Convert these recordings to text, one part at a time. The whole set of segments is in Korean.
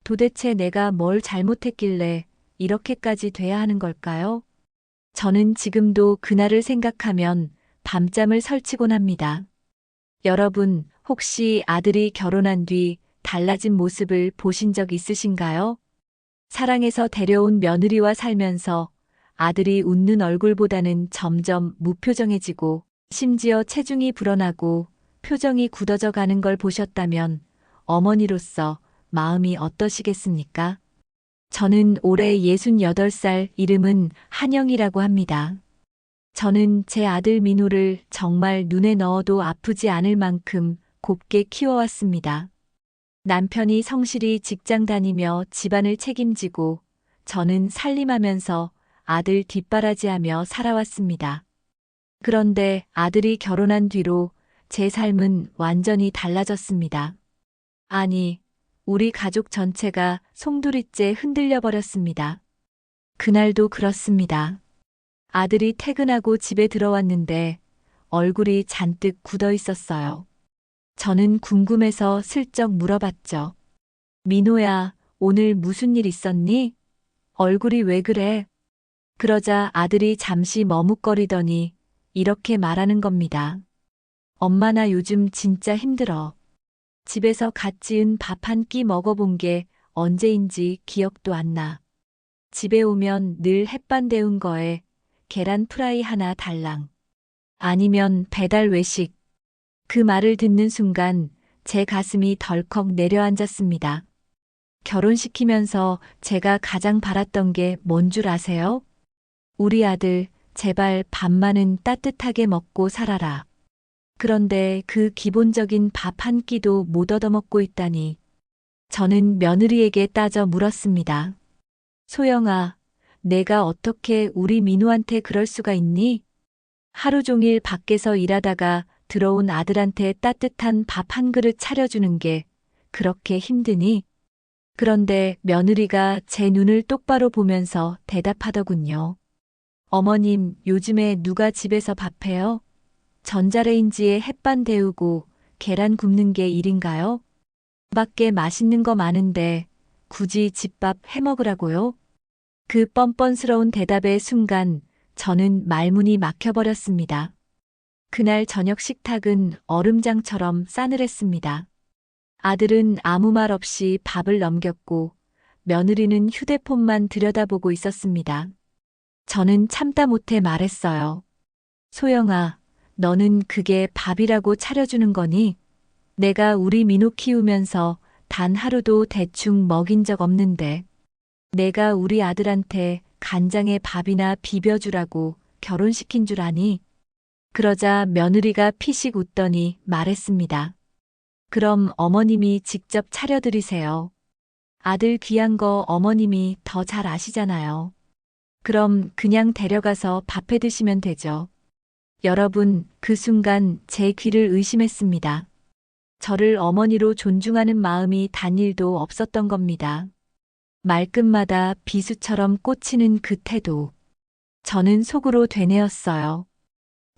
도대체 내가 뭘 잘못했길래 이렇게까지 돼야 하는 걸까요? 저는 지금도 그날을 생각하면 밤잠을 설치곤 합니다. 여러분, 혹시 아들이 결혼한 뒤 달라진 모습을 보신 적 있으신가요? 사랑해서 데려온 며느리와 살면서 아들이 웃는 얼굴보다는 점점 무표정해지고 심지어 체중이 불어나고 표정이 굳어져 가는 걸 보셨다면 어머니로서 마음이 어떠시겠습니까? 저는 올해 68살, 이름은 한영이라고 합니다. 저는 제 아들 민호를 정말 눈에 넣어도 아프지 않을 만큼 곱게 키워왔습니다. 남편이 성실히 직장 다니며 집안을 책임지고 저는 살림하면서 아들 뒷바라지하며 살아왔습니다. 그런데 아들이 결혼한 뒤로 제 삶은 완전히 달라졌습니다. 아니, 우리 가족 전체가 송두리째 흔들려 버렸습니다. 그날도 그렇습니다. 아들이 퇴근하고 집에 들어왔는데 얼굴이 잔뜩 굳어 있었어요. 저는 궁금해서 슬쩍 물어봤죠. 민호야, 오늘 무슨 일 있었니? 얼굴이 왜 그래? 그러자 아들이 잠시 머뭇거리더니 이렇게 말하는 겁니다. 엄마, 나 요즘 진짜 힘들어. 집에서 갓 지은 밥 한 끼 먹어본 게 언제인지 기억도 안 나. 집에 오면 늘 햇반 데운 거에 계란 프라이 하나 달랑. 아니면 배달 외식. 그 말을 듣는 순간 제 가슴이 덜컥 내려앉았습니다. 결혼시키면서 제가 가장 바랐던 게 뭔 줄 아세요? 우리 아들, 제발 밥만은 따뜻하게 먹고 살아라. 그런데 그 기본적인 밥 한 끼도 못 얻어먹고 있다니. 저는 며느리에게 따져 물었습니다. 소영아, 내가 어떻게 우리 민우한테 그럴 수가 있니? 하루 종일 밖에서 일하다가 들어온 아들한테 따뜻한 밥 한 그릇 차려주는 게 그렇게 힘드니? 그런데 며느리가 제 눈을 똑바로 보면서 대답하더군요. 어머님, 요즘에 누가 집에서 밥해요? 전자레인지에 햇반 데우고 계란 굽는 게 일인가요? 밖에 맛있는 거 많은데 굳이 집밥 해 먹으라고요? 그 뻔뻔스러운 대답의 순간 저는 말문이 막혀버렸습니다. 그날 저녁 식탁은 얼음장처럼 싸늘했습니다. 아들은 아무 말 없이 밥을 넘겼고 며느리는 휴대폰만 들여다보고 있었습니다. 저는 참다 못해 말했어요. 소영아, 너는 그게 밥이라고 차려주는 거니? 내가 우리 민호 키우면서 단 하루도 대충 먹인 적 없는데 내가 우리 아들한테 간장에 밥이나 비벼주라고 결혼시킨 줄 아니? 그러자 며느리가 피식 웃더니 말했습니다. 그럼 어머님이 직접 차려드리세요. 아들 귀한 거 어머님이 더 잘 아시잖아요. 그럼 그냥 데려가서 밥 해 드시면 되죠. 여러분, 그 순간 제 귀를 의심했습니다. 저를 어머니로 존중하는 마음이 단일도 없었던 겁니다. 말끝마다 비수처럼 꽂히는 그 태도. 저는 속으로 되뇌었어요.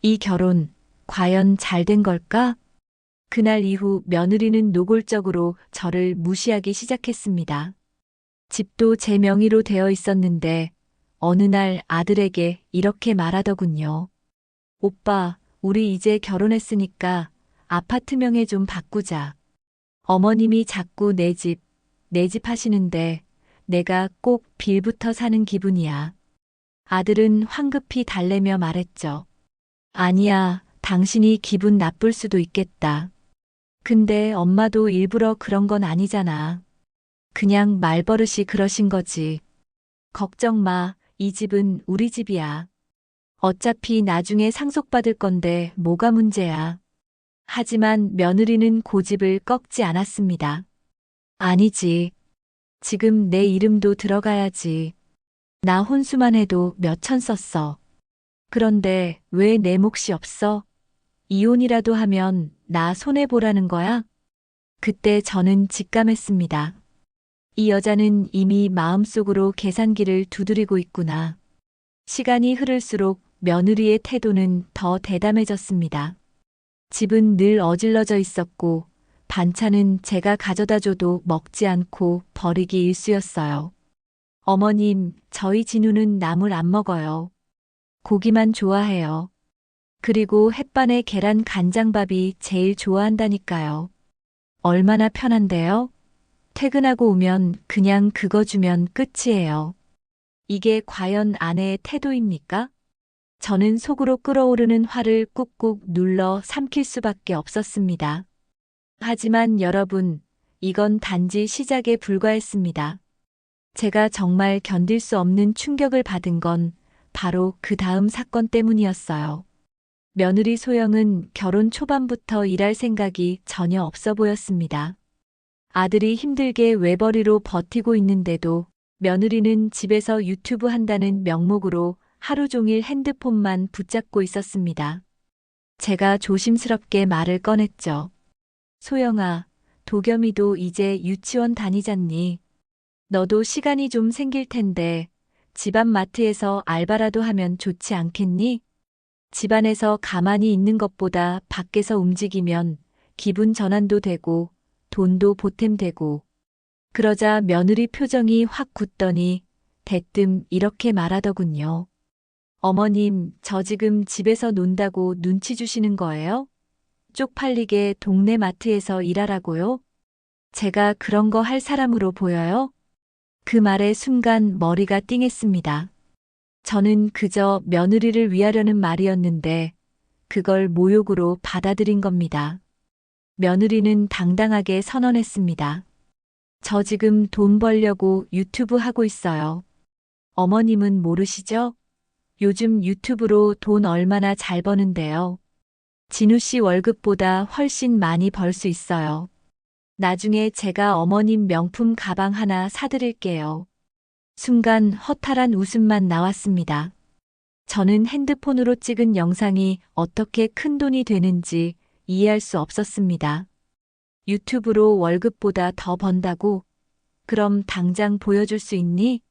이 결혼, 과연 잘 된 걸까? 그날 이후 며느리는 노골적으로 저를 무시하기 시작했습니다. 집도 제 명의로 되어 있었는데 어느 날 아들에게 이렇게 말하더군요. 오빠, 우리 이제 결혼했으니까 아파트 명의 좀 바꾸자. 어머님이 자꾸 내 집 하시는데 내가 꼭 빌부터 사는 기분이야. 아들은 황급히 달래며 말했죠. 아니야, 당신이 기분 나쁠 수도 있겠다. 근데 엄마도 일부러 그런 건 아니잖아. 그냥 말버릇이 그러신 거지. 걱정 마, 이 집은 우리 집이야. 어차피 나중에 상속받을 건데 뭐가 문제야. 하지만 며느리는 고집을 꺾지 않았습니다. 아니지. 지금 내 이름도 들어가야지. 나 혼수만 해도 몇 천 썼어. 그런데 왜 내 몫이 없어? 이혼이라도 하면 나 손해보라는 거야? 그때 저는 직감했습니다. 이 여자는 이미 마음속으로 계산기를 두드리고 있구나. 시간이 흐를수록 며느리의 태도는 더 대담해졌습니다. 집은 늘 어질러져 있었고 반찬은 제가 가져다 줘도 먹지 않고 버리기 일쑤였어요. 어머님, 저희 진우는 나물 안 먹어요. 고기만 좋아해요. 그리고 햇반에 계란 간장밥이 제일 좋아한다니까요. 얼마나 편한데요? 퇴근하고 오면 그냥 그거 주면 끝이에요. 이게 과연 아내의 태도입니까? 저는 속으로 끓어오르는 화를 꾹꾹 눌러 삼킬 수밖에 없었습니다. 하지만 여러분, 이건 단지 시작에 불과했습니다. 제가 정말 견딜 수 없는 충격을 받은 건 바로 그 다음 사건 때문이었어요. 며느리 소영은 결혼 초반부터 일할 생각이 전혀 없어 보였습니다. 아들이 힘들게 외벌이로 버티고 있는데도 며느리는 집에서 유튜브 한다는 명목으로 하루 종일 핸드폰만 붙잡고 있었습니다. 제가 조심스럽게 말을 꺼냈죠. 소영아, 도겸이도 이제 유치원 다니잖니. 너도 시간이 좀 생길 텐데 집안 마트에서 알바라도 하면 좋지 않겠니? 집안에서 가만히 있는 것보다 밖에서 움직이면 기분 전환도 되고 돈도 보탬되고. 그러자 며느리 표정이 확 굳더니 대뜸 이렇게 말하더군요. 어머님, 저 지금 집에서 논다고 눈치 주시는 거예요? 쪽팔리게 동네 마트에서 일하라고요? 제가 그런 거 할 사람으로 보여요? 그 말에 순간 머리가 띵했습니다. 저는 그저 며느리를 위하려는 말이었는데 그걸 모욕으로 받아들인 겁니다. 며느리는 당당하게 선언했습니다. 저 지금 돈 벌려고 유튜브 하고 있어요. 어머님은 모르시죠? 요즘 유튜브로 돈 얼마나 잘 버는데요. 진우 씨 월급보다 훨씬 많이 벌 수 있어요. 나중에 제가 어머님 명품 가방 하나 사드릴게요. 순간 허탈한 웃음만 나왔습니다. 저는 핸드폰으로 찍은 영상이 어떻게 큰 돈이 되는지 이해할 수 없었습니다. 유튜브로 월급보다 더 번다고? 그럼 당장 보여줄 수 있니?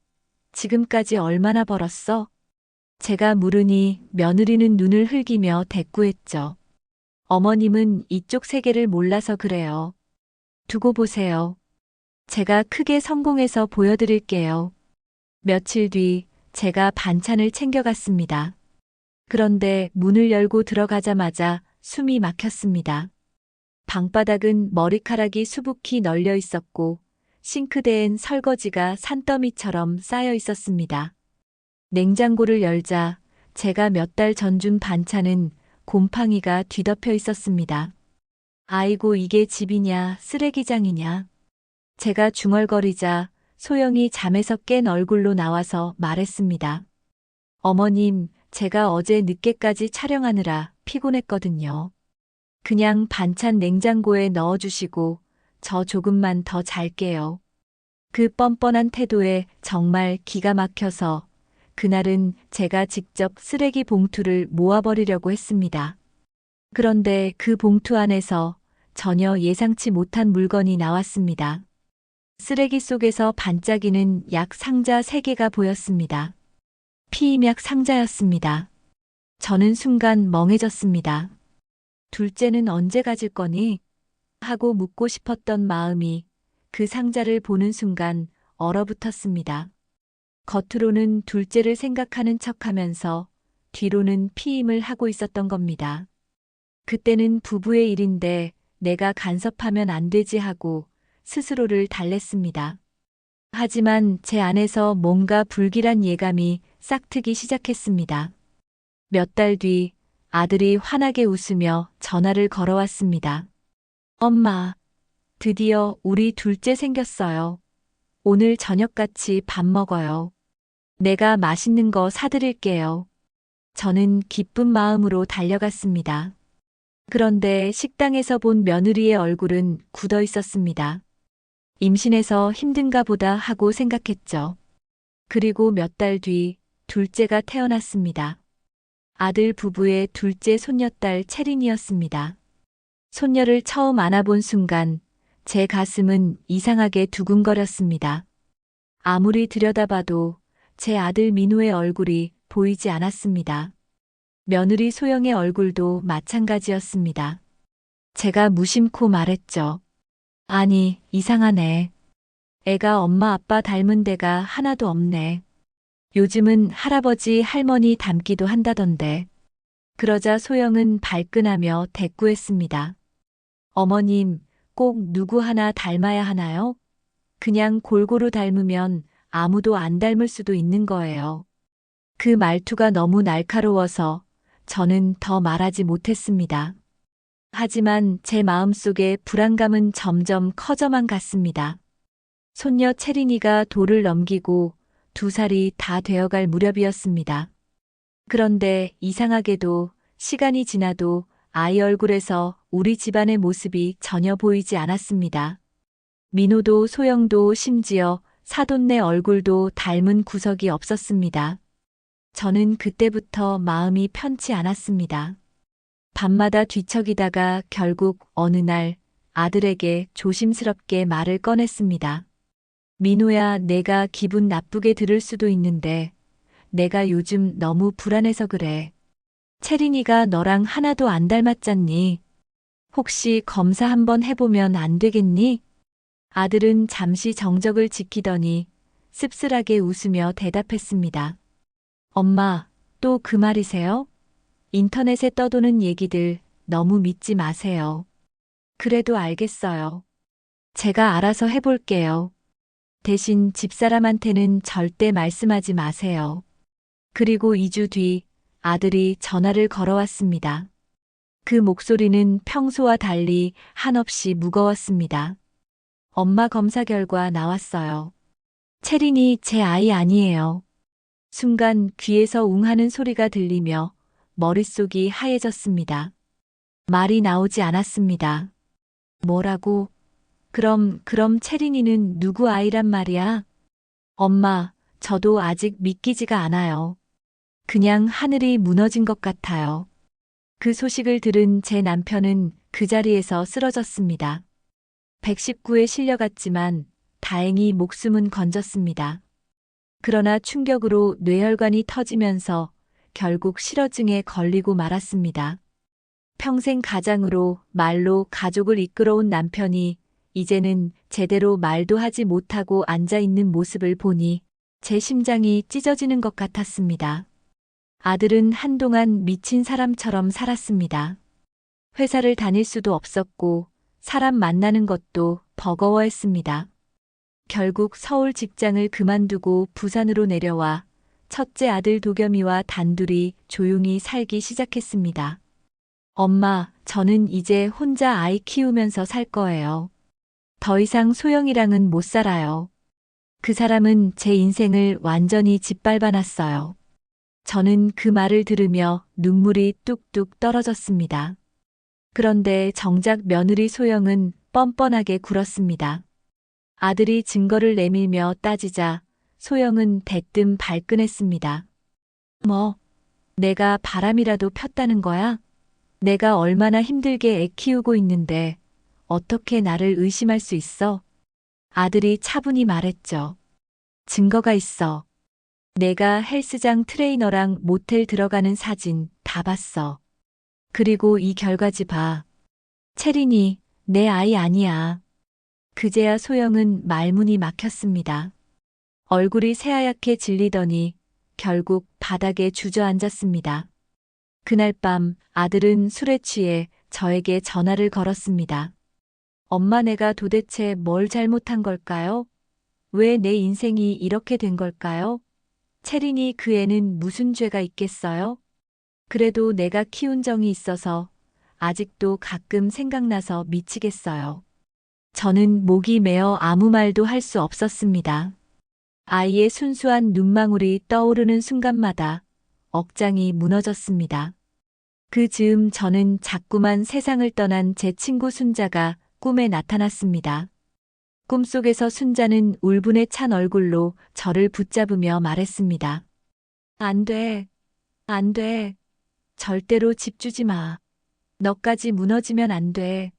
지금까지 얼마나 벌었어? 제가 물으니 며느리는 눈을 흘기며 대꾸했죠. 어머님은 이쪽 세계를 몰라서 그래요. 두고 보세요. 제가 크게 성공해서 보여드릴게요. 며칠 뒤 제가 반찬을 챙겨갔습니다. 그런데 문을 열고 들어가자마자 숨이 막혔습니다. 방바닥은 머리카락이 수북히 널려 있었고 싱크대엔 설거지가 산더미처럼 쌓여 있었습니다. 냉장고를 열자 제가 몇 달 전 준 반찬은 곰팡이가 뒤덮여 있었습니다. 아이고, 이게 집이냐 쓰레기장이냐. 제가 중얼거리자 소영이 잠에서 깬 얼굴로 나와서 말했습니다. 어머님, 제가 어제 늦게까지 촬영하느라 피곤했거든요. 그냥 반찬 냉장고에 넣어주시고 저 조금만 더 잘게요. 그 뻔뻔한 태도에 정말 기가 막혀서 그날은 제가 직접 쓰레기 봉투를 모아버리려고 했습니다. 그런데 그 봉투 안에서 전혀 예상치 못한 물건이 나왔습니다. 쓰레기 속에서 반짝이는 약 상자 3개가 보였습니다. 피임약 상자였습니다. 저는 순간 멍해졌습니다. 둘째는 언제 가질 거니? 하고 묻고 싶었던 마음이 그 상자를 보는 순간 얼어붙었습니다. 겉으로는 둘째를 생각하는 척하면서 뒤로는 피임을 하고 있었던 겁니다. 그때는 부부의 일인데 내가 간섭하면 안 되지 하고 스스로를 달랬습니다. 하지만 제 안에서 뭔가 불길한 예감이 싹트기 시작했습니다. 몇 달 뒤 아들이 환하게 웃으며 전화를 걸어왔습니다. 엄마, 드디어 우리 둘째 생겼어요. 오늘 저녁 같이 밥 먹어요. 내가 맛있는 거 사드릴게요. 저는 기쁜 마음으로 달려갔습니다. 그런데 식당에서 본 며느리의 얼굴은 굳어 있었습니다. 임신해서 힘든가 보다 하고 생각했죠. 그리고 몇 달 뒤 둘째가 태어났습니다. 아들 부부의 둘째 손녀딸 채린이었습니다. 손녀를 처음 안아본 순간 제 가슴은 이상하게 두근거렸습니다. 아무리 들여다봐도 제 아들 민우의 얼굴이 보이지 않았습니다. 며느리 소영의 얼굴도 마찬가지였습니다. 제가 무심코 말했죠. 아니, 이상하네. 애가 엄마 아빠 닮은 데가 하나도 없네. 요즘은 할아버지 할머니 닮기도 한다던데. 그러자 소영은 발끈하며 대꾸했습니다. 어머님, 꼭 누구 하나 닮아야 하나요? 그냥 골고루 닮으면 아무도 안 닮을 수도 있는 거예요. 그 말투가 너무 날카로워서 저는 더 말하지 못했습니다. 하지만 제 마음속에 불안감은 점점 커져만 갔습니다. 손녀 채린이가 돌을 넘기고 2살이 다 되어갈 무렵이었습니다. 그런데 이상하게도 시간이 지나도 아이 얼굴에서 우리 집안의 모습이 전혀 보이지 않았습니다. 민호도 소영도 심지어 사돈네 얼굴도 닮은 구석이 없었습니다. 저는 그때부터 마음이 편치 않았습니다. 밤마다 뒤척이다가 결국 어느 날 아들에게 조심스럽게 말을 꺼냈습니다. 민호야, 내가 기분 나쁘게 들을 수도 있는데 내가 요즘 너무 불안해서 그래. 채린이가 너랑 하나도 안 닮았잖니? 혹시 검사 한번 해보면 안 되겠니? 아들은 잠시 정적을 지키더니 씁쓸하게 웃으며 대답했습니다. 엄마, 또 그 말이세요? 인터넷에 떠도는 얘기들 너무 믿지 마세요. 그래도 알겠어요. 제가 알아서 해볼게요. 대신 집사람한테는 절대 말씀하지 마세요. 그리고 2주 뒤 아들이 전화를 걸어왔습니다. 그 목소리는 평소와 달리 한없이 무거웠습니다. 엄마 검사 결과 나왔어요. 채린이 제 아이 아니에요. 순간 귀에서 웅하는 소리가 들리며 머릿속이 하얘졌습니다. 말이 나오지 않았습니다. 뭐라고? 그럼 채린이는 누구 아이란 말이야? 엄마, 저도 아직 믿기지가 않아요. 그냥 하늘이 무너진 것 같아요. 그 소식을 들은 제 남편은 그 자리에서 쓰러졌습니다. 119에 실려갔지만 다행히 목숨은 건졌습니다. 그러나 충격으로 뇌혈관이 터지면서 결국 실어증에 걸리고 말았습니다. 평생 가장으로 말로 가족을 이끌어온 남편이 이제는 제대로 말도 하지 못하고 앉아 있는 모습을 보니 제 심장이 찢어지는 것 같았습니다. 아들은 한동안 미친 사람처럼 살았습니다. 회사를 다닐 수도 없었고 사람 만나는 것도 버거워했습니다. 결국 서울 직장을 그만두고 부산으로 내려와 첫째 아들 도겸이와 단둘이 조용히 살기 시작했습니다. 엄마, 저는 이제 혼자 아이 키우면서 살 거예요. 더 이상 소영이랑은 못 살아요. 그 사람은 제 인생을 완전히 짓밟아놨어요. 저는 그 말을 들으며 눈물이 뚝뚝 떨어졌습니다. 그런데 정작 며느리 소영은 뻔뻔하게 굴었습니다. 아들이 증거를 내밀며 따지자 소영은 대뜸 발끈했습니다. 뭐, 내가 바람이라도 폈다는 거야? 내가 얼마나 힘들게 애 키우고 있는데 어떻게 나를 의심할 수 있어? 아들이 차분히 말했죠. 증거가 있어. 내가 헬스장 트레이너랑 모텔 들어가는 사진 다 봤어. 그리고 이 결과지 봐. 채린이 내 아이 아니야. 그제야 소영은 말문이 막혔습니다. 얼굴이 새하얗게 질리더니 결국 바닥에 주저앉았습니다. 그날 밤 아들은 술에 취해 저에게 전화를 걸었습니다. 엄마, 내가 도대체 뭘 잘못한 걸까요? 왜 내 인생이 이렇게 된 걸까요? 채린이 그 애는 무슨 죄가 있겠어요? 그래도 내가 키운 정이 있어서 아직도 가끔 생각나서 미치겠어요. 저는 목이 메어 아무 말도 할 수 없었습니다. 아이의 순수한 눈망울이 떠오르는 순간마다 억장이 무너졌습니다. 그 즈음 저는 자꾸만 세상을 떠난 제 친구 순자가 꿈에 나타났습니다. 꿈속에서 순자는 울분에 찬 얼굴로 저를 붙잡으며 말했습니다. 안 돼, 안 돼. 절대로 집 주지 마. 너까지 무너지면 안 돼.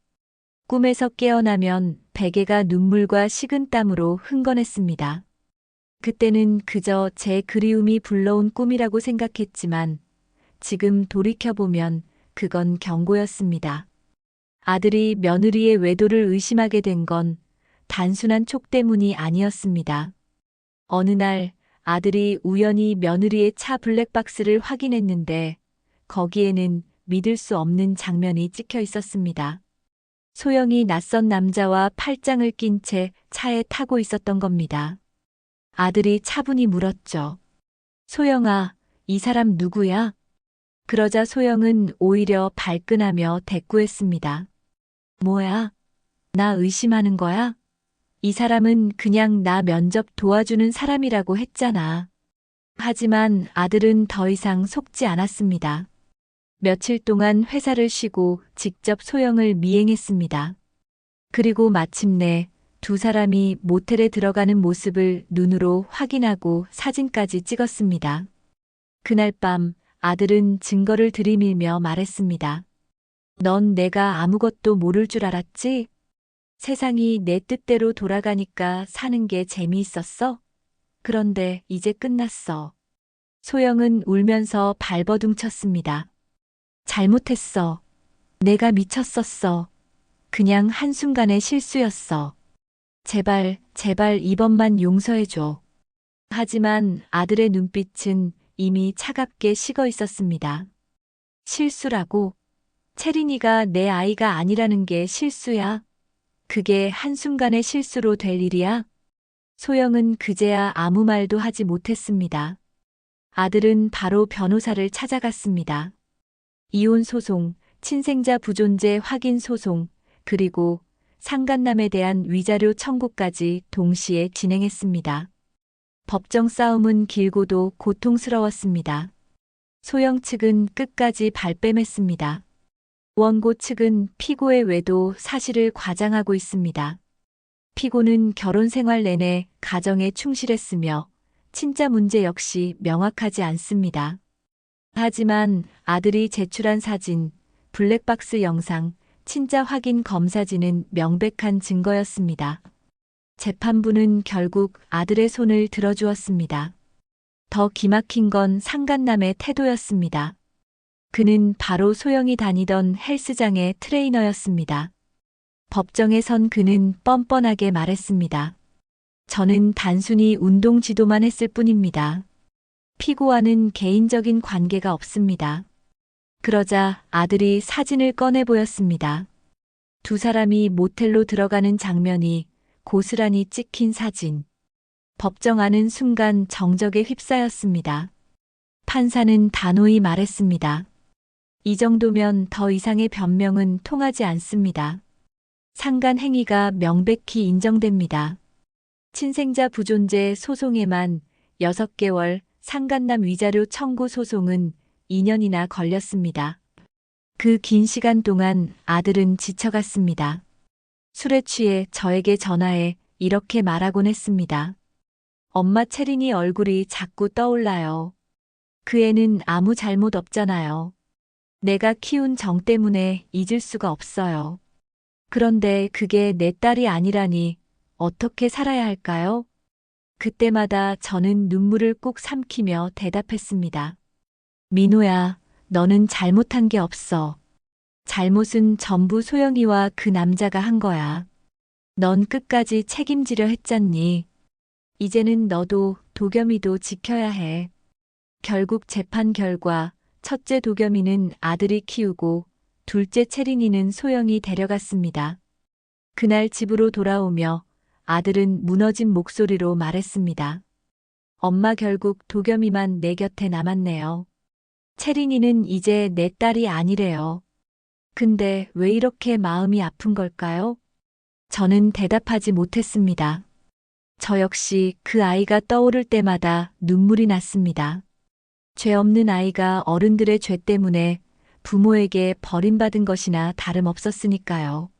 꿈에서 깨어나면 베개가 눈물과 식은땀으로 흥건했습니다. 그때는 그저 제 그리움이 불러온 꿈이라고 생각했지만 지금 돌이켜보면 그건 경고였습니다. 아들이 며느리의 외도를 의심하게 된 건 단순한 촉 때문이 아니었습니다. 어느 날 아들이 우연히 며느리의 차 블랙박스를 확인했는데 거기에는 믿을 수 없는 장면이 찍혀 있었습니다. 소영이 낯선 남자와 팔짱을 낀 채 차에 타고 있었던 겁니다. 아들이 차분히 물었죠. 소영아, 이 사람 누구야? 그러자 소영은 오히려 발끈하며 대꾸했습니다. 뭐야? 나 의심하는 거야? 이 사람은 그냥 나 면접 도와주는 사람이라고 했잖아. 하지만 아들은 더 이상 속지 않았습니다. 며칠 동안 회사를 쉬고 직접 소영을 미행했습니다. 그리고 마침내 두 사람이 모텔에 들어가는 모습을 눈으로 확인하고 사진까지 찍었습니다. 그날 밤 아들은 증거를 들이밀며 말했습니다. 넌 내가 아무것도 모를 줄 알았지? 세상이 내 뜻대로 돌아가니까 사는 게 재미있었어? 그런데 이제 끝났어. 소영은 울면서 발버둥 쳤습니다. 잘못했어. 내가 미쳤었어. 그냥 한순간의 실수였어. 제발, 제발 이번만 용서해줘. 하지만 아들의 눈빛은 이미 차갑게 식어 있었습니다. 실수라고? 채린이가 내 아이가 아니라는 게 실수야? 그게 한순간의 실수로 될 일이야? 소영은 그제야 아무 말도 하지 못했습니다. 아들은 바로 변호사를 찾아갔습니다. 이혼 소송, 친생자 부존재 확인 소송, 그리고 상간남에 대한 위자료 청구까지 동시에 진행했습니다. 법정 싸움은 길고도 고통스러웠습니다. 소영 측은 끝까지 발뺌했습니다. 원고 측은 피고의 외도 사실을 과장하고 있습니다. 피고는 결혼 생활 내내 가정에 충실했으며 친자 문제 역시 명확하지 않습니다. 하지만 아들이 제출한 사진, 블랙박스 영상, 친자 확인 검사지는 명백한 증거였습니다. 재판부는 결국 아들의 손을 들어주었습니다. 더 기막힌 건 상간남의 태도였습니다. 그는 바로 소영이 다니던 헬스장의 트레이너였습니다. 법정에 선 그는 뻔뻔하게 말했습니다. 저는 단순히 운동 지도만 했을 뿐입니다. 피고와는 개인적인 관계가 없습니다. 그러자 아들이 사진을 꺼내 보였습니다. 두 사람이 모텔로 들어가는 장면이 고스란히 찍힌 사진. 법정 안은 순간 정적에 휩싸였습니다. 판사는 단호히 말했습니다. 이 정도면 더 이상의 변명은 통하지 않습니다. 상간 행위가 명백히 인정됩니다. 친생자 부존재 소송에만 6개월, 상간남 위자료 청구 소송은 2년이나 걸렸습니다. 그 긴 시간 동안 아들은 지쳐갔습니다. 술에 취해 저에게 전화해 이렇게 말하곤 했습니다. 엄마 채린이 얼굴이 자꾸 떠올라요. 그 애는 아무 잘못 없잖아요. 내가 키운 정 때문에 잊을 수가 없어요. 그런데 그게 내 딸이 아니라니 어떻게 살아야 할까요? 그때마다 저는 눈물을 꾹 삼키며 대답했습니다. 민호야, 너는 잘못한 게 없어. 잘못은 전부 소영이와 그 남자가 한 거야. 넌 끝까지 책임지려 했잖니. 이제는 너도 도겸이도 지켜야 해. 결국 재판 결과 첫째 도겸이는 아들이 키우고 둘째 채린이는 소영이 데려갔습니다. 그날 집으로 돌아오며 아들은 무너진 목소리로 말했습니다. 엄마 결국 도겸이만 내 곁에 남았네요. 채린이는 이제 내 딸이 아니래요. 근데 왜 이렇게 마음이 아픈 걸까요? 저는 대답하지 못했습니다. 저 역시 그 아이가 떠오를 때마다 눈물이 났습니다. 죄 없는 아이가 어른들의 죄 때문에 부모에게 버림받은 것이나 다름없었으니까요.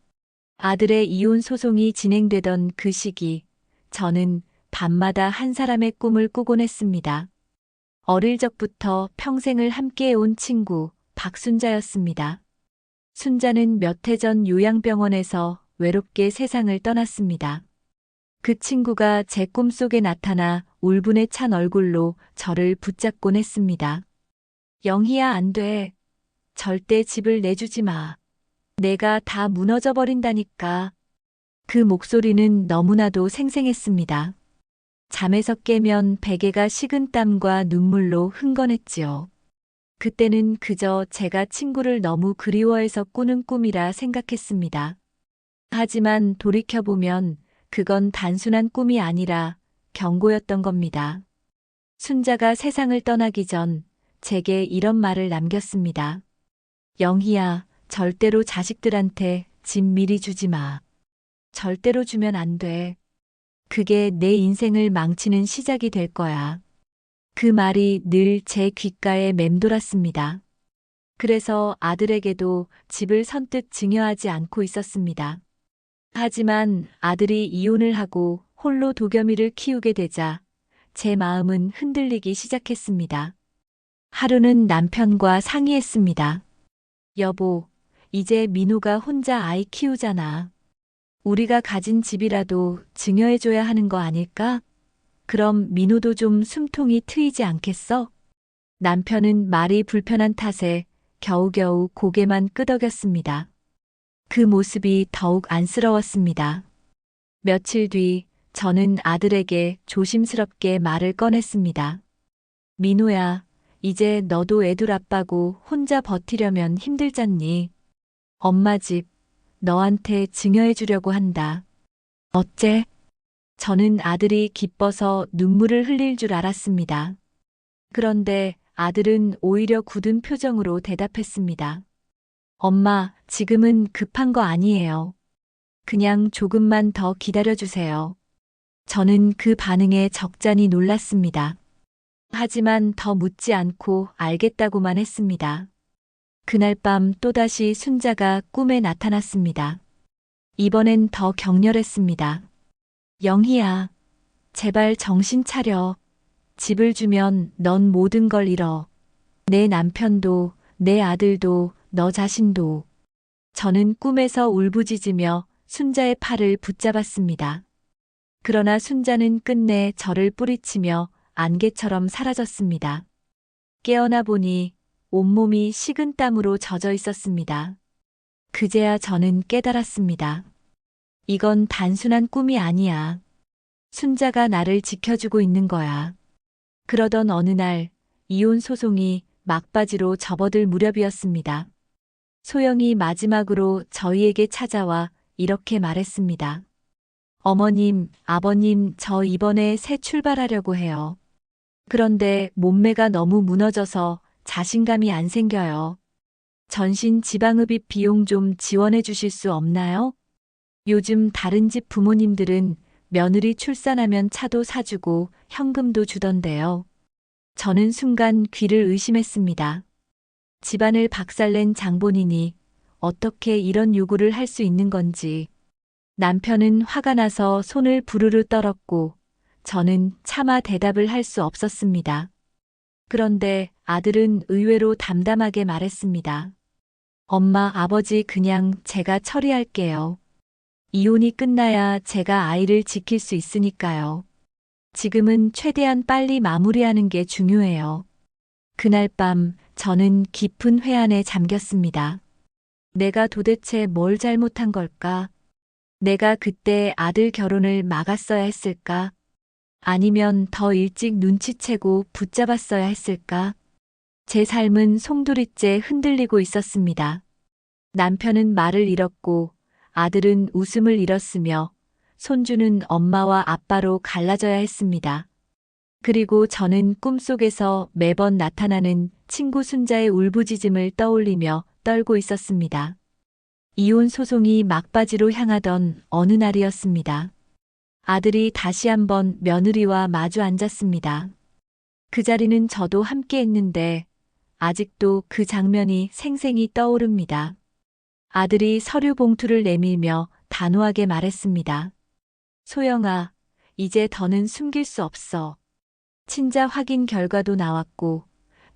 아들의 이혼 소송이 진행되던 그 시기, 저는 밤마다 한 사람의 꿈을 꾸곤 했습니다. 어릴 적부터 평생을 함께해온 친구, 박순자였습니다. 순자는 몇 해 전 요양병원에서 외롭게 세상을 떠났습니다. 그 친구가 제 꿈속에 나타나 울분에 찬 얼굴로 저를 붙잡곤 했습니다. 영희야, 안 돼. 절대 집을 내주지 마. 내가 다 무너져 버린다니까. 그 목소리는 너무나도 생생했습니다. 잠에서 깨면 베개가 식은 땀과 눈물로 흥건했지요. 그때는 그저 제가 친구를 너무 그리워해서 꾸는 꿈이라 생각했습니다. 하지만 돌이켜보면 그건 단순한 꿈이 아니라 경고였던 겁니다. 순자가 세상을 떠나기 전 제게 이런 말을 남겼습니다. 영희야, 절대로 자식들한테 집 미리 주지 마. 절대로 주면 안 돼. 그게 내 인생을 망치는 시작이 될 거야. 그 말이 늘 제 귓가에 맴돌았습니다. 그래서 아들에게도 집을 선뜻 증여하지 않고 있었습니다. 하지만 아들이 이혼을 하고 홀로 도겸이를 키우게 되자 제 마음은 흔들리기 시작했습니다. 하루는 남편과 상의했습니다. 여보, 이제 민호가 혼자 아이 키우잖아. 우리가 가진 집이라도 증여해줘야 하는 거 아닐까? 그럼 민호도 좀 숨통이 트이지 않겠어? 남편은 말이 불편한 탓에 겨우겨우 고개만 끄덕였습니다. 그 모습이 더욱 안쓰러웠습니다. 며칠 뒤 저는 아들에게 조심스럽게 말을 꺼냈습니다. 민호야, 이제 너도 애둘 아빠고 혼자 버티려면 힘들잖니. 엄마 집 너한테 증여해 주려고 한다. 어째? 저는 아들이 기뻐서 눈물을 흘릴 줄 알았습니다. 그런데 아들은 오히려 굳은 표정으로 대답했습니다. 엄마, 지금은 급한 거 아니에요. 그냥 조금만 더 기다려주세요. 저는 그 반응에 적잖이 놀랐습니다. 하지만 더 묻지 않고 알겠다고만 했습니다. 그날 밤 또다시 순자가 꿈에 나타났습니다. 이번엔 더 격렬했습니다. 영희야, 제발 정신 차려. 집을 주면 넌 모든 걸 잃어. 내 남편도, 내 아들도, 너 자신도. 저는 꿈에서 울부짖으며 순자의 팔을 붙잡았습니다. 그러나 순자는 끝내 저를 뿌리치며 안개처럼 사라졌습니다. 깨어나 보니 온몸이 식은 땀으로 젖어 있었습니다. 그제야 저는 깨달았습니다. 이건 단순한 꿈이 아니야. 순자가 나를 지켜주고 있는 거야. 그러던 어느 날 이혼 소송이 막바지로 접어들 무렵이었습니다. 소영이 마지막으로 저희에게 찾아와 이렇게 말했습니다. 어머님, 아버님, 저 이번에 새 출발하려고 해요. 그런데 몸매가 너무 무너져서 자신감이 안 생겨요. 전신 지방흡입 비용 좀 지원해 주실 수 없나요? 요즘 다른 집 부모님들은 며느리 출산하면 차도 사주고 현금도 주던데요. 저는 순간 귀를 의심했습니다. 집안을 박살낸 장본인이 어떻게 이런 요구를 할 수 있는 건지. 남편은 화가 나서 손을 부르르 떨었고 저는 차마 대답을 할 수 없었습니다. 그런데 아들은 의외로 담담하게 말했습니다. 엄마, 아버지 그냥 제가 처리할게요. 이혼이 끝나야 제가 아이를 지킬 수 있으니까요. 지금은 최대한 빨리 마무리하는 게 중요해요. 그날 밤 저는 깊은 회한에 잠겼습니다. 내가 도대체 뭘 잘못한 걸까? 내가 그때 아들 결혼을 막았어야 했을까? 아니면 더 일찍 눈치채고 붙잡았어야 했을까? 제 삶은 송두리째 흔들리고 있었습니다. 남편은 말을 잃었고 아들은 웃음을 잃었으며 손주는 엄마와 아빠로 갈라져야 했습니다. 그리고 저는 꿈속에서 매번 나타나는 친구 순자의 울부짖음을 떠올리며 떨고 있었습니다. 이혼 소송이 막바지로 향하던 어느 날이었습니다. 아들이 다시 한번 며느리와 마주 앉았습니다. 그 자리는 저도 함께 했는데 아직도 그 장면이 생생히 떠오릅니다. 아들이 서류 봉투를 내밀며 단호하게 말했습니다. 소영아, 이제 더는 숨길 수 없어. 친자 확인 결과도 나왔고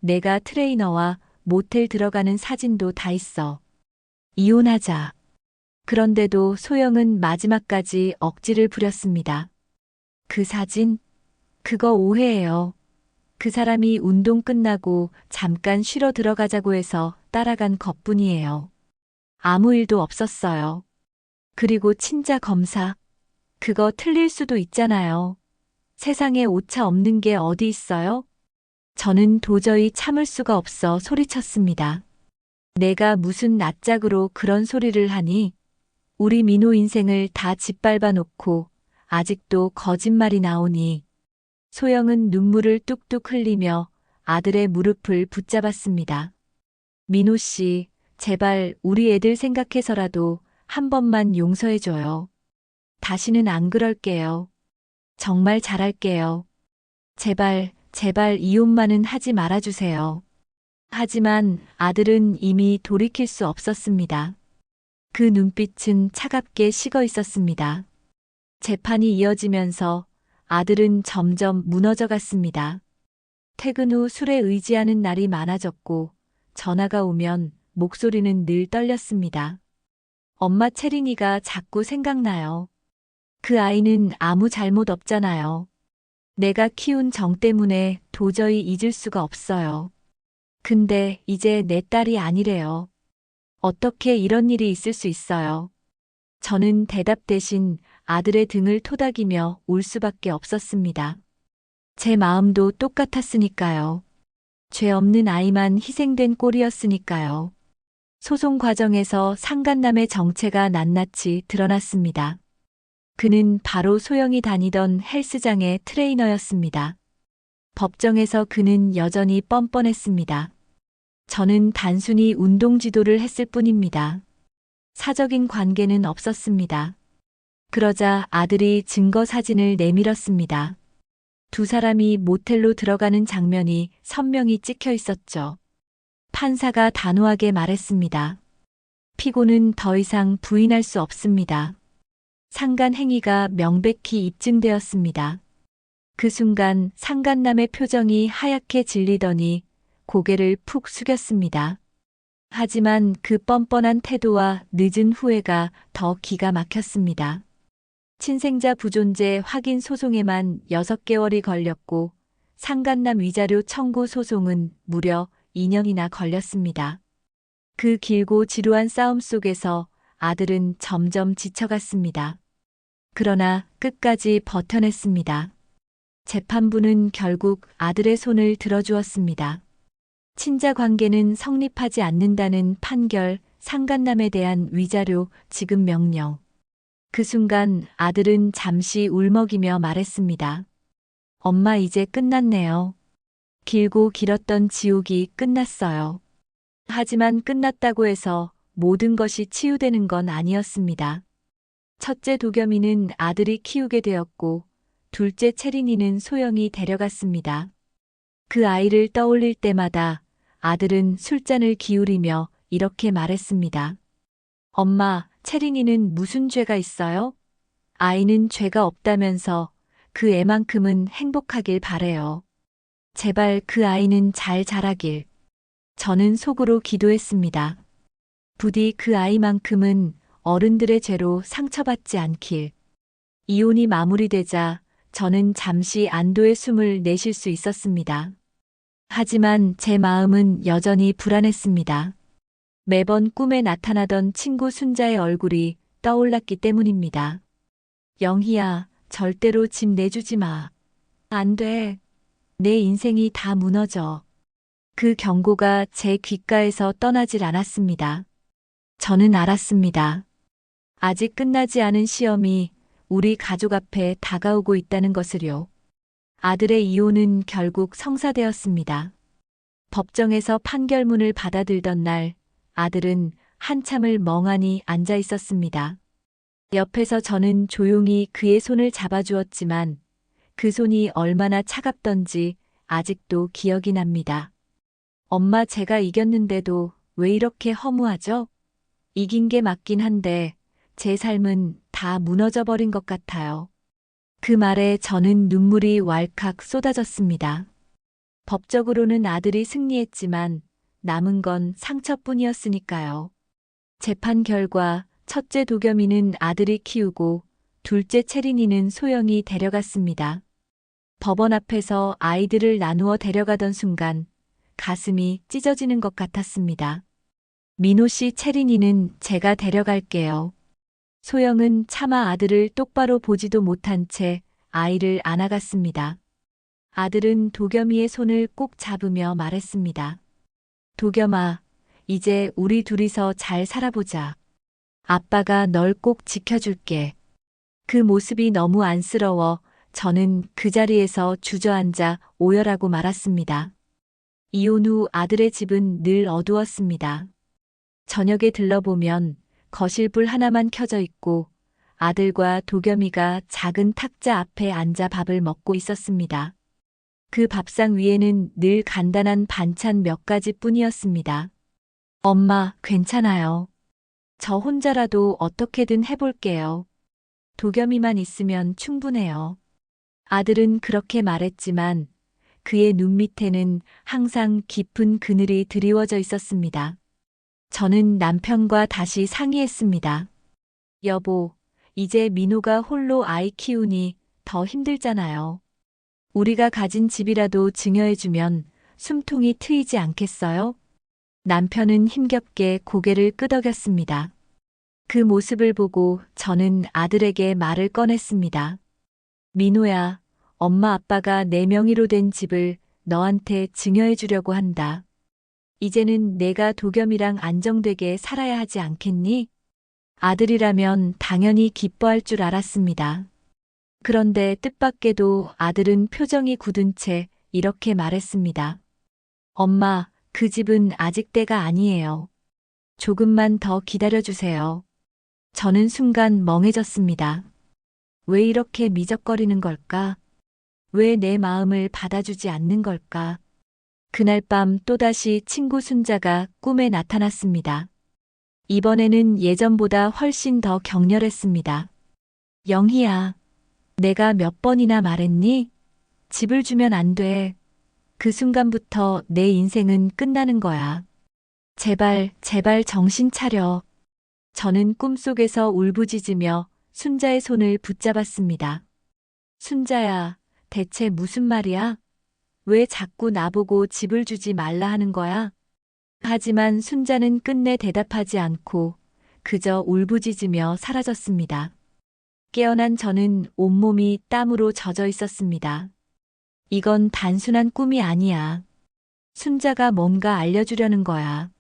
내가 트레이너와 모텔 들어가는 사진도 다 있어. 이혼하자. 그런데도 소영은 마지막까지 억지를 부렸습니다. 그 사진? 그거 오해예요. 그 사람이 운동 끝나고 잠깐 쉬러 들어가자고 해서 따라간 것뿐이에요. 아무 일도 없었어요. 그리고 친자 검사. 그거 틀릴 수도 있잖아요. 세상에 오차 없는 게 어디 있어요? 저는 도저히 참을 수가 없어 소리쳤습니다. 내가 무슨 낯짝으로 그런 소리를 하니? 우리 민호 인생을 다 짓밟아 놓고 아직도 거짓말이 나오니. 소영은 눈물을 뚝뚝 흘리며 아들의 무릎을 붙잡았습니다. 민호 씨, 제발 우리 애들 생각해서라도 한 번만 용서해줘요. 다시는 안 그럴게요. 정말 잘할게요. 제발, 제발 이혼만은 하지 말아주세요. 하지만 아들은 이미 돌이킬 수 없었습니다. 그 눈빛은 차갑게 식어 있었습니다. 재판이 이어지면서 아들은 점점 무너져 갔습니다. 퇴근 후 술에 의지하는 날이 많아졌고 전화가 오면 목소리는 늘 떨렸습니다. 엄마 채린이가 자꾸 생각나요. 그 아이는 아무 잘못 없잖아요. 내가 키운 정 때문에 도저히 잊을 수가 없어요. 근데 이제 내 딸이 아니래요. 어떻게 이런 일이 있을 수 있어요? 저는 대답 대신 아들의 등을 토닥이며 울 수밖에 없었습니다. 제 마음도 똑같았으니까요. 죄 없는 아이만 희생된 꼴이었으니까요. 소송 과정에서 상간남의 정체가 낱낱이 드러났습니다. 그는 바로 소영이 다니던 헬스장의 트레이너였습니다. 법정에서 그는 여전히 뻔뻔했습니다. 저는 단순히 운동 지도를 했을 뿐입니다. 사적인 관계는 없었습니다. 그러자 아들이 증거 사진을 내밀었습니다. 두 사람이 모텔로 들어가는 장면이 선명히 찍혀 있었죠. 판사가 단호하게 말했습니다. 피고는 더 이상 부인할 수 없습니다. 상간 행위가 명백히 입증되었습니다. 그 순간 상간남의 표정이 하얗게 질리더니 고개를 푹 숙였습니다. 하지만 그 뻔뻔한 태도와 늦은 후회가 더 기가 막혔습니다. 친생자 부존재 확인 소송에만 6개월이 걸렸고 상간남 위자료 청구 소송은 무려 2년이나 걸렸습니다. 그 길고 지루한 싸움 속에서 아들은 점점 지쳐갔습니다. 그러나 끝까지 버텨냈습니다. 재판부는 결국 아들의 손을 들어주었습니다. 친자 관계는 성립하지 않는다는 판결, 상간남에 대한 위자료, 지급 명령. 그 순간 아들은 잠시 울먹이며 말했습니다. 엄마 이제 끝났네요. 길고 길었던 지옥이 끝났어요. 하지만 끝났다고 해서 모든 것이 치유되는 건 아니었습니다. 첫째 도겸이는 아들이 키우게 되었고 둘째 채린이는 소영이 데려갔습니다. 그 아이를 떠올릴 때마다 아들은 술잔을 기울이며 이렇게 말했습니다. 엄마, 채린이는 무슨 죄가 있어요? 아이는 죄가 없다면서 그 애만큼은 행복하길 바래요. 제발 그 아이는 잘 자라길. 저는 속으로 기도했습니다. 부디 그 아이만큼은 어른들의 죄로 상처받지 않길. 이혼이 마무리되자 저는 잠시 안도의 숨을 내쉴 수 있었습니다. 하지만 제 마음은 여전히 불안했습니다. 매번 꿈에 나타나던 친구 순자의 얼굴이 떠올랐기 때문입니다. 영희야, 절대로 집 내주지 마. 안 돼. 내 인생이 다 무너져. 그 경고가 제 귓가에서 떠나질 않았습니다. 저는 알았습니다. 아직 끝나지 않은 시험이 우리 가족 앞에 다가오고 있다는 것을요. 아들의 이혼은 결국 성사되었습니다. 법정에서 판결문을 받아들던 날, 아들은 한참을 멍하니 앉아 있었습니다. 옆에서 저는 조용히 그의 손을 잡아주었지만 그 손이 얼마나 차갑던지 아직도 기억이 납니다. 엄마, 제가 이겼는데도 왜 이렇게 허무하죠? 이긴 게 맞긴 한데 제 삶은 다 무너져 버린 것 같아요. 그 말에 저는 눈물이 왈칵 쏟아졌습니다. 법적으로는 아들이 승리했지만 남은 건 상처뿐이었으니까요. 재판 결과 첫째 도겸이는 아들이 키우고 둘째 채린이는 소영이 데려갔습니다. 법원 앞에서 아이들을 나누어 데려가던 순간 가슴이 찢어지는 것 같았습니다. 민호 씨, 채린이는 제가 데려갈게요. 소영은 차마 아들을 똑바로 보지도 못한 채 아이를 안아갔습니다. 아들은 도겸이의 손을 꼭 잡으며 말했습니다. 도겸아, 이제 우리 둘이서 잘 살아보자. 아빠가 널 꼭 지켜줄게. 그 모습이 너무 안쓰러워 저는 그 자리에서 주저앉아 오열하고 말았습니다. 이혼 후 아들의 집은 늘 어두웠습니다. 저녁에 들러보면 거실 불 하나만 켜져 있고 아들과 도겸이가 작은 탁자 앞에 앉아 밥을 먹고 있었습니다. 그 밥상 위에는 늘 간단한 반찬 몇 가지 뿐이었습니다. 엄마, 괜찮아요. 저 혼자라도 어떻게든 해볼게요. 도겸이만 있으면 충분해요. 아들은 그렇게 말했지만 그의 눈 밑에는 항상 깊은 그늘이 드리워져 있었습니다. 저는 남편과 다시 상의했습니다. 여보, 이제 민호가 홀로 아이 키우니 더 힘들잖아요. 우리가 가진 집이라도 증여해주면 숨통이 트이지 않겠어요? 남편은 힘겹게 고개를 끄덕였습니다. 그 모습을 보고 저는 아들에게 말을 꺼냈습니다. 민호야, 엄마 아빠가 내 명의로 된 집을 너한테 증여해 주려고 한다. 이제는 내가 도겸이랑 안정되게 살아야 하지 않겠니? 아들이라면 당연히 기뻐할 줄 알았습니다. 그런데 뜻밖에도 아들은 표정이 굳은 채 이렇게 말했습니다. 엄마, 그 집은 아직 때가 아니에요. 조금만 더 기다려주세요. 저는 순간 멍해졌습니다. 왜 이렇게 미적거리는 걸까? 왜 내 마음을 받아주지 않는 걸까? 그날 밤 또다시 친구 순자가 꿈에 나타났습니다. 이번에는 예전보다 훨씬 더 격렬했습니다. 영희야, 내가 몇 번이나 말했니? 집을 주면 안 돼. 그 순간부터 내 인생은 끝나는 거야. 제발, 제발 정신 차려. 저는 꿈속에서 울부짖으며 순자의 손을 붙잡았습니다. 순자야, 대체 무슨 말이야? 왜 자꾸 나보고 집을 주지 말라 하는 거야? 하지만 순자는 끝내 대답하지 않고 그저 울부짖으며 사라졌습니다. 깨어난 저는 온몸이 땀으로 젖어 있었습니다. 이건 단순한 꿈이 아니야. 순자가 뭔가 알려주려는 거야.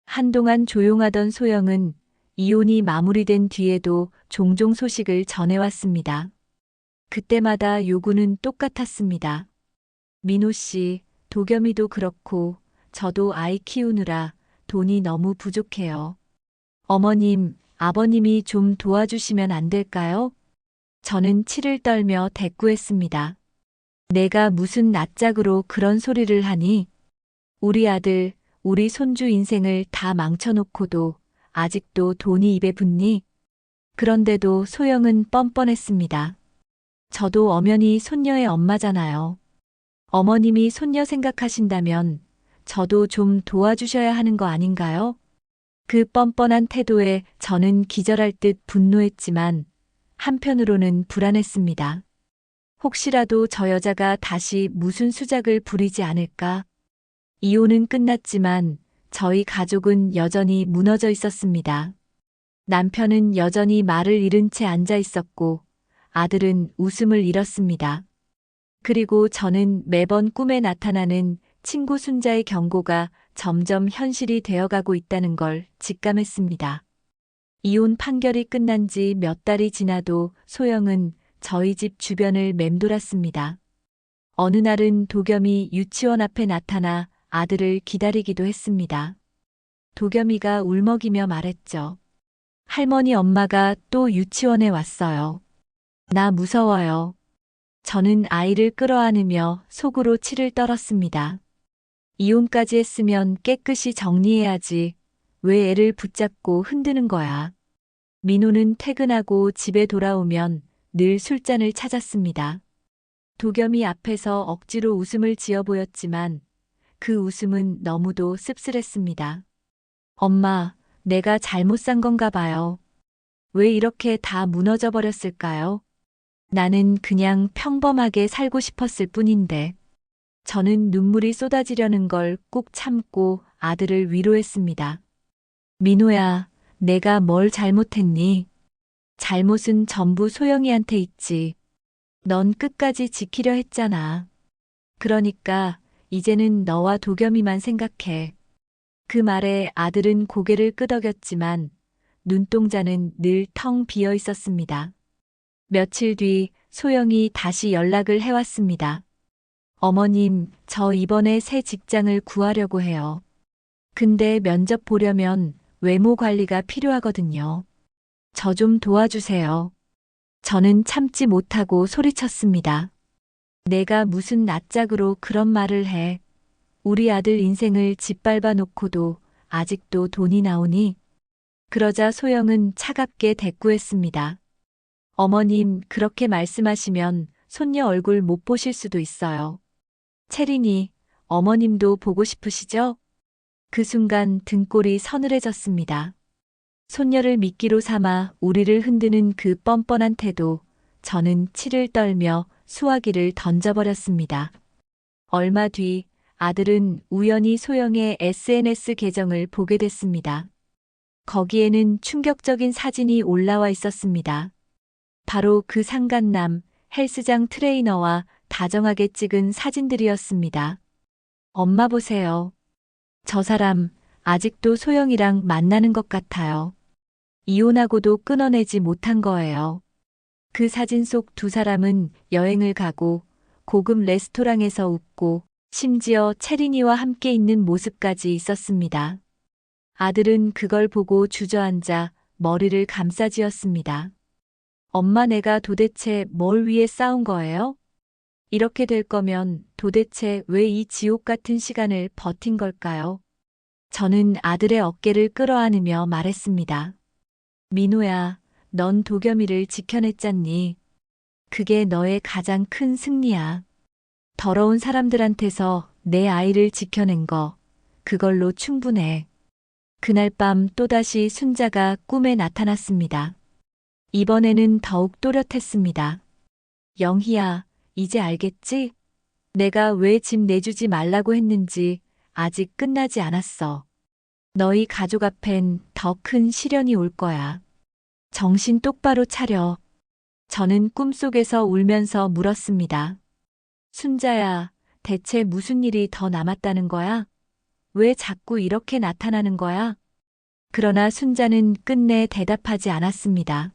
한동안 조용하던 소영은 이혼이 마무리된 뒤에도 종종 소식을 전해왔습니다. 그때마다 요구는 똑같았습니다. 민호 씨, 도겸이도 그렇고 저도 아이 키우느라 돈이 너무 부족해요. 어머님, 아버님이 좀 도와주시면 안 될까요? 저는 치를 떨며 대꾸했습니다. 내가 무슨 낯짝으로 그런 소리를 하니? 우리 아들, 우리 손주 인생을 다 망쳐놓고도 아직도 돈이 입에 붙니? 그런데도 소영은 뻔뻔했습니다. 저도 엄연히 손녀의 엄마잖아요. 어머님이 손녀 생각하신다면 저도 좀 도와주셔야 하는 거 아닌가요? 그 뻔뻔한 태도에 저는 기절할 듯 분노했지만 한편으로는 불안했습니다. 혹시라도 저 여자가 다시 무슨 수작을 부리지 않을까? 이혼은 끝났지만 저희 가족은 여전히 무너져 있었습니다. 남편은 여전히 말을 잃은 채 앉아 있었고 아들은 웃음을 잃었습니다. 그리고 저는 매번 꿈에 나타나는 친구 순자의 경고가 점점 현실이 되어가고 있다는 걸 직감했습니다. 이혼 판결이 끝난 지 몇 달이 지나도 소영은 저희 집 주변을 맴돌았습니다. 어느 날은 도겸이 유치원 앞에 나타나 아들을 기다리기도 했습니다. 도겸이가 울먹이며 말했죠. 할머니, 엄마가 또 유치원에 왔어요. 나 무서워요. 저는 아이를 끌어안으며 속으로 치를 떨었습니다. 이혼까지 했으면 깨끗이 정리해야지. 왜 애를 붙잡고 흔드는 거야? 민호는 퇴근하고 집에 돌아오면 늘 술잔을 찾았습니다. 도겸이 앞에서 억지로 웃음을 지어 보였지만 그 웃음은 너무도 씁쓸했습니다. 엄마, 내가 잘못 산 건가 봐요. 왜 이렇게 다 무너져 버렸을까요? 나는 그냥 평범하게 살고 싶었을 뿐인데. 저는 눈물이 쏟아지려는 걸 꾹 참고 아들을 위로했습니다. 민호야, 내가 뭘 잘못했니? 잘못은 전부 소영이한테 있지. 넌 끝까지 지키려 했잖아. 그러니까 이제는 너와 도겸이만 생각해. 그 말에 아들은 고개를 끄덕였지만 눈동자는 늘 텅 비어 있었습니다. 며칠 뒤 소영이 다시 연락을 해왔습니다. 어머님, 저 이번에 새 직장을 구하려고 해요. 근데 면접 보려면 외모 관리가 필요하거든요. 저 좀 도와주세요. 저는 참지 못하고 소리쳤습니다. 내가 무슨 낯짝으로 그런 말을 해. 우리 아들 인생을 짓밟아 놓고도 아직도 돈이 나오니? 그러자 소영은 차갑게 대꾸했습니다. 어머님, 그렇게 말씀하시면 손녀 얼굴 못 보실 수도 있어요. 채린이, 어머님도 보고 싶으시죠? 그 순간 등골이 서늘해졌습니다. 손녀를 미끼로 삼아 우리를 흔드는 그 뻔뻔한 태도, 저는 치를 떨며 수화기를 던져버렸습니다. 얼마 뒤 아들은 우연히 소영의 SNS 계정을 보게 됐습니다. 거기에는 충격적인 사진이 올라와 있었습니다. 바로 그 상간남 헬스장 트레이너와 다정하게 찍은 사진들이었습니다. 엄마 보세요. 저 사람 아직도 소영이랑 만나는 것 같아요. 이혼하고도 끊어내지 못한 거예요. 그 사진 속 두 사람은 여행을 가고 고급 레스토랑에서 웃고 심지어 채린이와 함께 있는 모습까지 있었습니다. 아들은 그걸 보고 주저앉아 머리를 감싸쥐었습니다. 엄마, 내가 도대체 뭘 위해 싸운 거예요? 이렇게 될 거면 도대체 왜 이 지옥 같은 시간을 버틴 걸까요? 저는 아들의 어깨를 끌어안으며 말했습니다. 민호야, 넌 도겸이를 지켜냈잖니. 그게 너의 가장 큰 승리야. 더러운 사람들한테서 내 아이를 지켜낸 거, 그걸로 충분해. 그날 밤 또다시 순자가 꿈에 나타났습니다. 이번에는 더욱 또렷했습니다. 영희야, 이제 알겠지? 내가 왜 집 내주지 말라고 했는지 아직 끝나지 않았어. 너희 가족 앞엔 더 큰 시련이 올 거야. 정신 똑바로 차려. 저는 꿈속에서 울면서 물었습니다. 순자야, 대체 무슨 일이 더 남았다는 거야? 왜 자꾸 이렇게 나타나는 거야? 그러나 순자는 끝내 대답하지 않았습니다.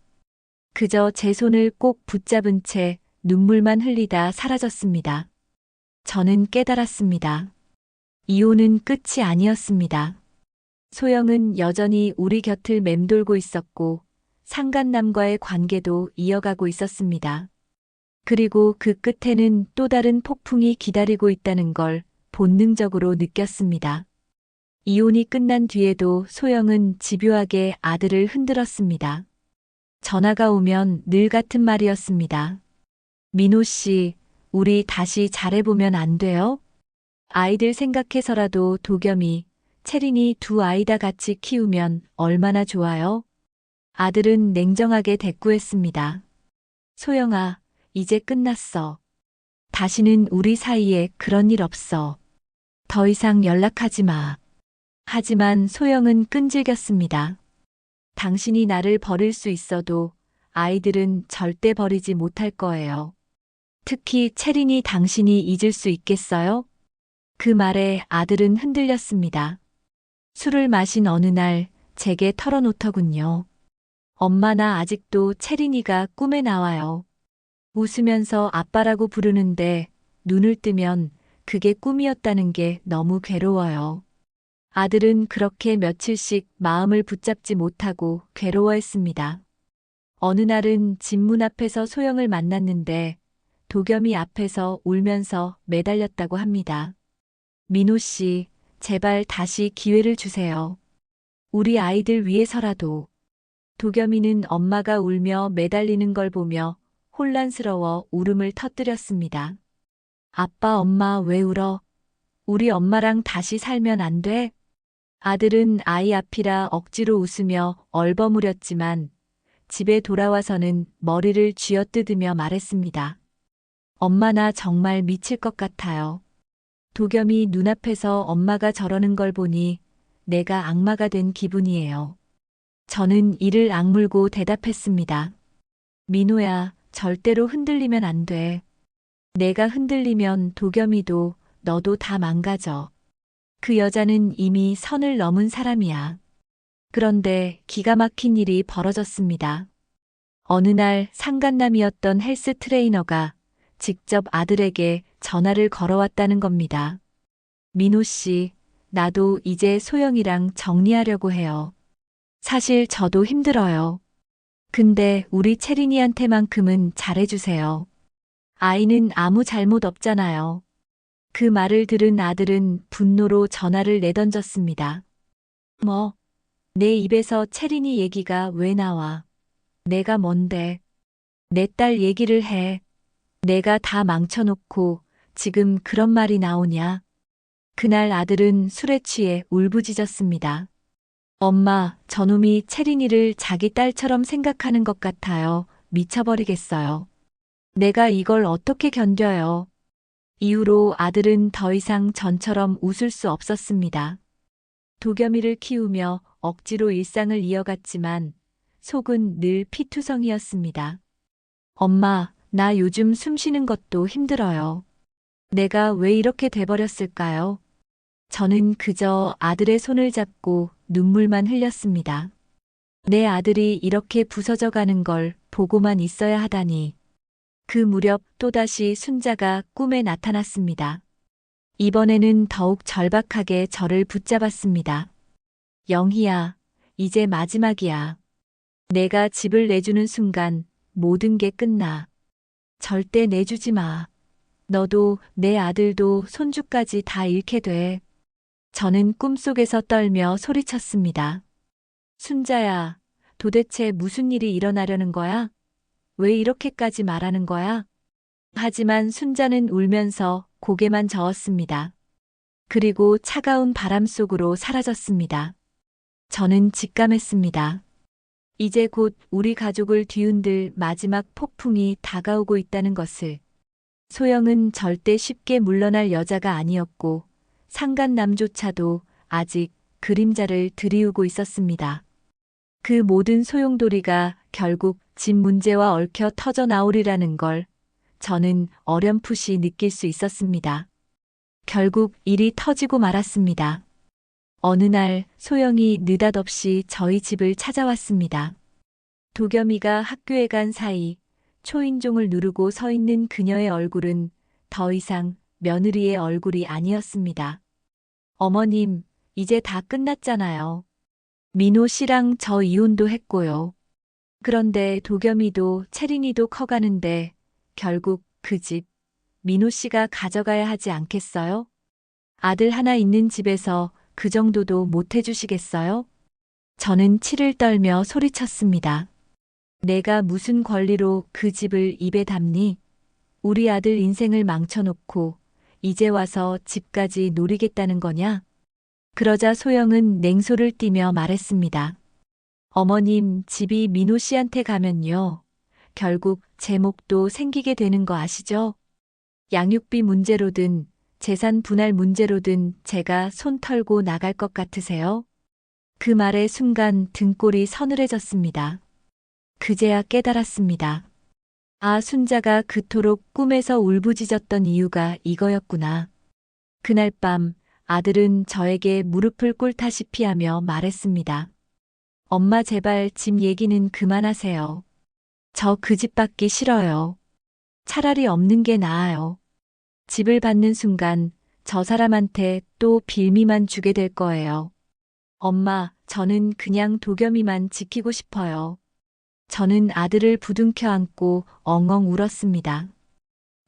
그저 제 손을 꼭 붙잡은 채 눈물만 흘리다 사라졌습니다. 저는 깨달았습니다. 이혼은 끝이 아니었습니다. 소영은 여전히 우리 곁을 맴돌고 있었고 상간남과의 관계도 이어가고 있었습니다. 그리고 그 끝에는 또 다른 폭풍이 기다리고 있다는 걸 본능적으로 느꼈습니다. 이혼이 끝난 뒤에도 소영은 집요하게 아들을 흔들었습니다. 전화가 오면 늘 같은 말이었습니다. 민호 씨, 우리 다시 잘해보면 안 돼요? 아이들 생각해서라도 도겸이, 채린이 두 아이 다 같이 키우면 얼마나 좋아요? 아들은 냉정하게 대꾸했습니다. 소영아, 이제 끝났어. 다시는 우리 사이에 그런 일 없어. 더 이상 연락하지 마. 하지만 소영은 끈질겼습니다. 당신이 나를 버릴 수 있어도 아이들은 절대 버리지 못할 거예요. 특히 채린이 당신이 잊을 수 있겠어요? 그 말에 아들은 흔들렸습니다. 술을 마신 어느 날 제게 털어놓더군요. 엄마, 나 아직도 채린이가 꿈에 나와요. 웃으면서 아빠라고 부르는데 눈을 뜨면 그게 꿈이었다는 게 너무 괴로워요. 아들은 그렇게 며칠씩 마음을 붙잡지 못하고 괴로워했습니다. 어느 날은 집 문 앞에서 소영을 만났는데 도겸이 앞에서 울면서 매달렸다고 합니다. 민호 씨, 제발 다시 기회를 주세요. 우리 아이들 위해서라도. 도겸이는 엄마가 울며 매달리는 걸 보며 혼란스러워 울음을 터뜨렸습니다. 아빠, 엄마 왜 울어? 우리 엄마랑 다시 살면 안 돼? 아들은 아이 앞이라 억지로 웃으며 얼버무렸지만 집에 돌아와서는 머리를 쥐어뜯으며 말했습니다. 엄마, 나 정말 미칠 것 같아요. 도겸이 눈앞에서 엄마가 저러는 걸 보니 내가 악마가 된 기분이에요. 저는 이를 악물고 대답했습니다. 민호야, 절대로 흔들리면 안 돼. 내가 흔들리면 도겸이도 너도 다 망가져. 그 여자는 이미 선을 넘은 사람이야. 그런데 기가 막힌 일이 벌어졌습니다. 어느 날 상간남이었던 헬스 트레이너가 직접 아들에게 전화를 걸어왔다는 겁니다. 민호 씨, 나도 이제 소영이랑 정리하려고 해요. 사실 저도 힘들어요. 근데 우리 채린이한테만큼은 잘해주세요. 아이는 아무 잘못 없잖아요. 그 말을 들은 아들은 분노로 전화를 내던졌습니다. 뭐, 내 입에서 채린이 얘기가 왜 나와? 내가 뭔데? 내 딸 얘기를 해. 내가 다 망쳐놓고 지금 그런 말이 나오냐? 그날 아들은 술에 취해 울부짖었습니다. 엄마, 저놈이 채린이를 자기 딸처럼 생각하는 것 같아요. 미쳐버리겠어요. 내가 이걸 어떻게 견뎌요? 이후로 아들은 더 이상 전처럼 웃을 수 없었습니다. 도겸이를 키우며 억지로 일상을 이어갔지만 속은 늘 피투성이었습니다. 엄마, 나 요즘 숨 쉬는 것도 힘들어요. 내가 왜 이렇게 돼버렸을까요? 저는 그저 아들의 손을 잡고 눈물만 흘렸습니다. 내 아들이 이렇게 부서져 가는 걸 보고만 있어야 하다니. 그 무렵 또다시 순자가 꿈에 나타났습니다. 이번에는 더욱 절박하게 저를 붙잡았습니다. 영희야, 이제 마지막이야. 내가 집을 내주는 순간 모든 게 끝나. 절대 내주지 마. 너도 내 아들도 손주까지 다 잃게 돼. 저는 꿈속에서 떨며 소리쳤습니다. 순자야, 도대체 무슨 일이 일어나려는 거야? 왜 이렇게까지 말하는 거야? 하지만 순자는 울면서 고개만 저었습니다. 그리고 차가운 바람 속으로 사라졌습니다. 저는 직감했습니다. 이제 곧 우리 가족을 뒤흔들 마지막 폭풍이 다가오고 있다는 것을. 소영은 절대 쉽게 물러날 여자가 아니었고 상간남조차도 아직 그림자를 드리우고 있었습니다. 그 모든 소용돌이가 결국 집 문제와 얽혀 터져 나오리라는 걸 저는 어렴풋이 느낄 수 있었습니다. 결국 일이 터지고 말았습니다. 어느 날 소영이 느닷없이 저희 집을 찾아왔습니다. 도겸이가 학교에 간 사이 초인종을 누르고 서 있는 그녀의 얼굴은 더 이상 며느리의 얼굴이 아니었습니다. 어머님, 이제 다 끝났잖아요. 민호 씨랑 저 이혼도 했고요. 그런데 도겸이도 채린이도 커가는데 결국 그 집 민호 씨가 가져가야 하지 않겠어요? 아들 하나 있는 집에서 그 정도도 못 해주시겠어요? 저는 치를 떨며 소리쳤습니다. 내가 무슨 권리로 그 집을 입에 담니? 우리 아들 인생을 망쳐놓고 이제 와서 집까지 노리겠다는 거냐? 그러자 소영은 냉소를 띠며 말했습니다. 어머님, 집이 민호 씨한테 가면요. 결국 제 몫도 생기게 되는 거 아시죠? 양육비 문제로든 재산 분할 문제로든 제가 손 털고 나갈 것 같으세요? 그 말의 순간 등골이 서늘해졌습니다. 그제야 깨달았습니다. 아, 순자가 그토록 꿈에서 울부짖었던 이유가 이거였구나. 그날 밤 아들은 저에게 무릎을 꿇다시피 하며 말했습니다. 엄마 제발 집 얘기는 그만하세요. 저 그 집 받기 싫어요. 차라리 없는 게 나아요. 집을 받는 순간 저 사람한테 또 빌미만 주게 될 거예요. 엄마, 저는 그냥 도겸이만 지키고 싶어요. 저는 아들을 부둥켜 안고 엉엉 울었습니다.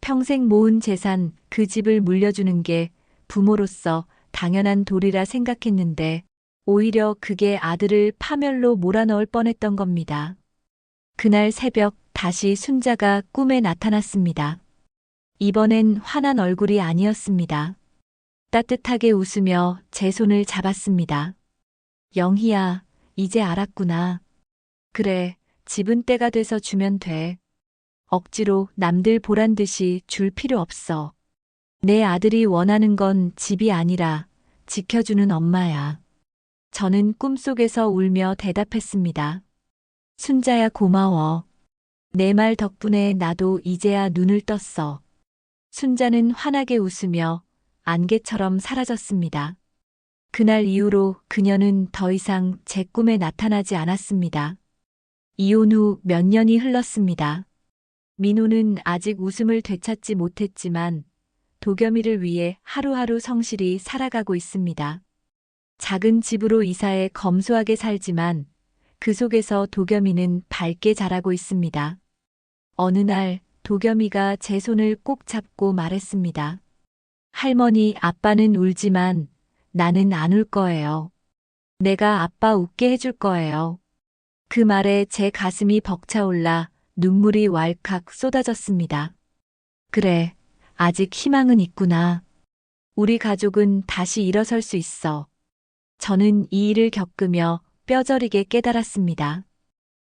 평생 모은 재산, 그 집을 물려주는 게 부모로서 당연한 도리라 생각했는데 오히려 그게 아들을 파멸로 몰아넣을 뻔했던 겁니다. 그날 새벽 다시 순자가 꿈에 나타났습니다. 이번엔 화난 얼굴이 아니었습니다. 따뜻하게 웃으며 제 손을 잡았습니다. 영희야, 이제 알았구나. 그래, 집은 때가 돼서 주면 돼. 억지로 남들 보란 듯이 줄 필요 없어. 내 아들이 원하는 건 집이 아니라 지켜주는 엄마야. 저는 꿈속에서 울며 대답했습니다. 순자야 고마워. 내 말 덕분에 나도 이제야 눈을 떴어. 순자는 환하게 웃으며 안개처럼 사라졌습니다. 그날 이후로 그녀는 더 이상 제 꿈에 나타나지 않았습니다. 이혼 후 몇 년이 흘렀습니다. 민호는 아직 웃음을 되찾지 못했지만 도겸이를 위해 하루하루 성실히 살아가고 있습니다. 작은 집으로 이사해 검소하게 살지만 그 속에서 도겸이는 밝게 자라고 있습니다. 어느 날 도겸이가 제 손을 꼭 잡고 말했습니다. 할머니, 아빠는 울지만 나는 안 울 거예요. 내가 아빠 웃게 해줄 거예요. 그 말에 제 가슴이 벅차올라 눈물이 왈칵 쏟아졌습니다. 그래, 아직 희망은 있구나. 우리 가족은 다시 일어설 수 있어. 저는 이 일을 겪으며 뼈저리게 깨달았습니다.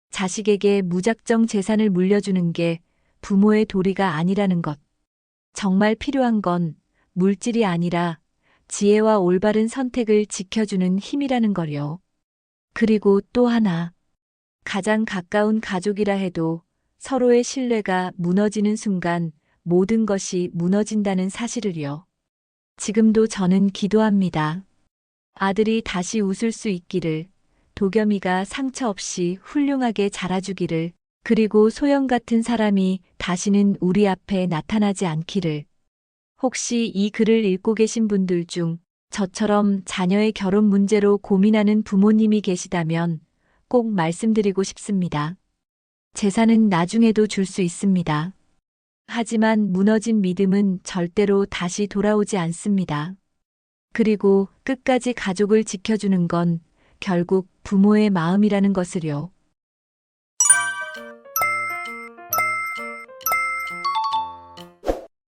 자식에게 무작정 재산을 물려주는 게 부모의 도리가 아니라는 것. 정말 필요한 건 물질이 아니라 지혜와 올바른 선택을 지켜주는 힘이라는 걸요. 그리고 또 하나. 가장 가까운 가족이라 해도 서로의 신뢰가 무너지는 순간 모든 것이 무너진다는 사실을요. 지금도 저는 기도합니다. 아들이 다시 웃을 수 있기를, 도겸이가 상처 없이 훌륭하게 자라주기를, 그리고 소영 같은 사람이 다시는 우리 앞에 나타나지 않기를. 혹시 이 글을 읽고 계신 분들 중 저처럼 자녀의 결혼 문제로 고민하는 부모님이 계시다면 꼭 말씀드리고 싶습니다. 재산은 나중에도 줄 수 있습니다. 하지만 무너진 믿음은 절대로 다시 돌아오지 않습니다. 그리고 끝까지 가족을 지켜주는 건 결국 부모의 마음이라는 것을요.